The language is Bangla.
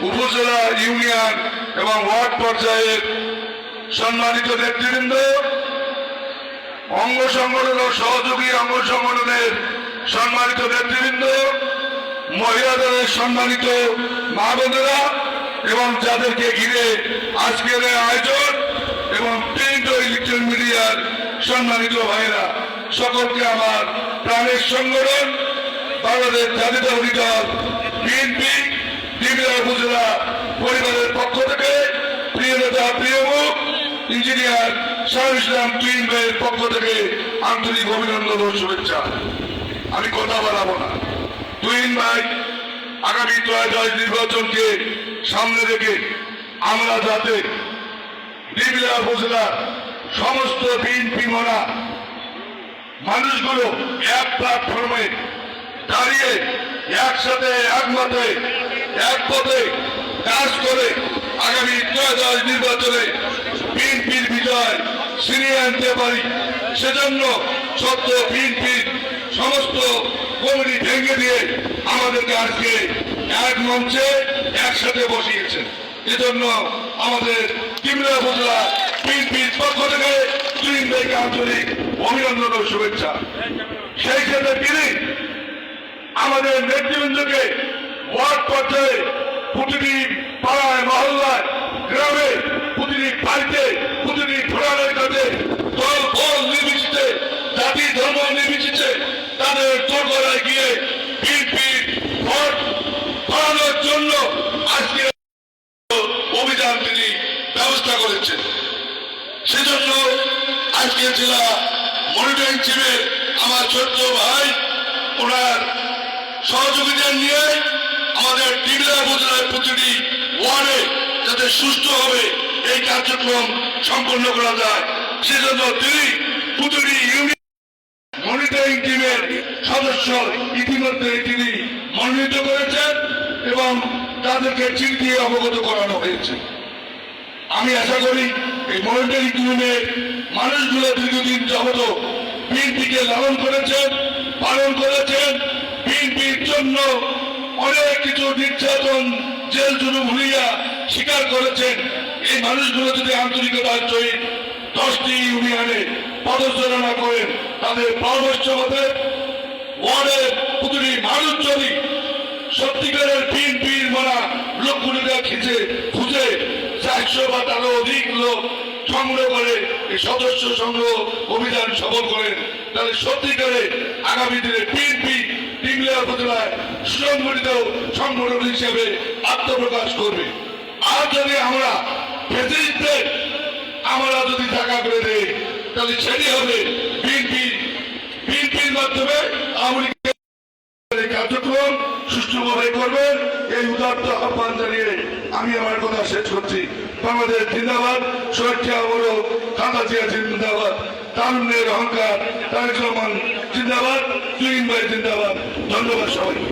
উপজেলা, ইউনিয়ন এবং ওয়ার্ড পর্যায়ের সম্মানিত নেতৃবৃন্দ, অঙ্গ সংগঠন ও সহযোগী অঙ্গ সংগঠনের সম্মানিত নেতৃবৃন্দ, মহিলাদের সম্মানিত মা বোনেরা এবং যাদেরকে ঘিরে আজকের আয়োজন এবং প্রিন্ট ও ইলেকট্রনিক মিডিয়ার সম্মানিত ভাইরা, সকলকে আমার প্রাণের সংগঠন বাংলাদেশ জাতীয়তাবাদী দল বিএনপি ডিবিরা উপজেলা পরিবারের পক্ষ থেকে প্রিয় নেতা, প্রিয় মুখ ইঞ্জিনিয়ার শাহুল ইসলাম তুহিন ভাইয়ের পক্ষ থেকে আন্তরিক অভিনন্দন ও শুভেচ্ছা। আমি কথা বাড়াবো না। তুহিন ভাই, আগামী ত্রয়োদশ নির্বাচনকে সামনে রেখে আমরা যাতে ডিবিরা উপজেলার সমস্ত বিএনপি মনা মানুষগুলো এক প্ল্যাটফর্মে দাঁড়িয়ে একসাথে একমতে এক পথে কাজ করে আগামী ত্রয়োদশ নির্বাচনে বিএনপির বিজয় ছিনিয়ে আনতে পারি, সেজন্য সত্য বিএনপির সমস্ত কমিটি ভেঙে দিয়ে আমাদেরকে আজকে এক মঞ্চে একসাথে বসিয়েছেন। এজন্য আমাদের ডিবিরা উপজেলা বিএনপির পক্ষ থেকে তুহিন ভাইকে আন্তরিক অভিনন্দন ও শুভেচ্ছা। সেই সাথে তিনি আমাদের নেতৃবৃন্দকে ওয়ার্ড পর্যায়ে প্রতিটি পাড়ায়, মহল্লায়, গ্রামে, প্রতিটি বাড়িতে, প্রতিটি ভোটারের কাছে দল বল নির্বিশেষে, জাতি ধর্ম নির্বিশেষে তাদের দোরগোড়ায় গিয়ে বিএনপির ভোট বাড়ানোর জন্য আজকে অভিযান তিনি ব্যবস্থা করেছেন। সেজন্য আজকে জেলা মনিটরিং টিমের আমার ছোট্ট ভাই, ওনার সহযোগিতা নিয়ে আমাদের ডিবিরা উপজেলার প্রতিটি ওয়ার্ডে যাতে সুষ্ঠুভাবে এই কার্যক্রম সম্পন্ন করা যায়, সেজন্য তিনি প্রতিটি ইউনিয়ন মনিটরিং টিমের সদস্য ইতিমধ্যে তিনি মনোনীত করেছেন এবং তাদেরকে চিঠি দিয়ে অবগত করানো হয়েছে। আমি আশা করি এই মনিটরিং টিমের মানুষগুলো দীর্ঘদিন যাবত বিএনপিকে লালন করেছেন, পালন করেছেন, বিএনপির জন্য অনেক কিছু নির্যাতন, জেল জুলুম ভুলিয়া স্বীকার করেছেন। এই মানুষগুলো যদি আন্তরিকতার সহিত 10টি ইউনিয়নে পদচারণা করেন, তাদের পরামর্শ মতে ওয়ার্ডের প্রতিটি মানুষ যদি সত্যিকারের বিএনপির মানা লোকগুলিকে খুঁজে 400 বা তারও অধিক লোক সংগ্রহ করে এই সদস্য সংগ্রহ অভিযান সফল করেন, তাহলে সত্যিকারে আগামী দিনে বিএনপি ডিবিরা উপজেলায় সুসংগঠিত সংগঠন হিসেবে আত্মপ্রকাশ করবে। আর যদি আমরা ফ্যাসিস্টদের আমরা যদি টাকা করে দেই, তাহলে সেটি হবে বিএনপির মাধ্যমে আওয়ামী লীগের কার্যক্রম সুষ্ঠুভাবে করবেন। এই উদাত্ত আহ্বান জানিয়ে আমি আমার কথা শেষ করছি। বাংলাদেশ জিন্দাবাদ, সুরক্ষা বড় খালেদা জিয়া জিন্দাবাদ, তারুণ্যের অহংকার তারেক রহমান জিন্দাবাদ, তুহিন ভাই জিন্দাবাদ। ধন্যবাদ সবাইকে।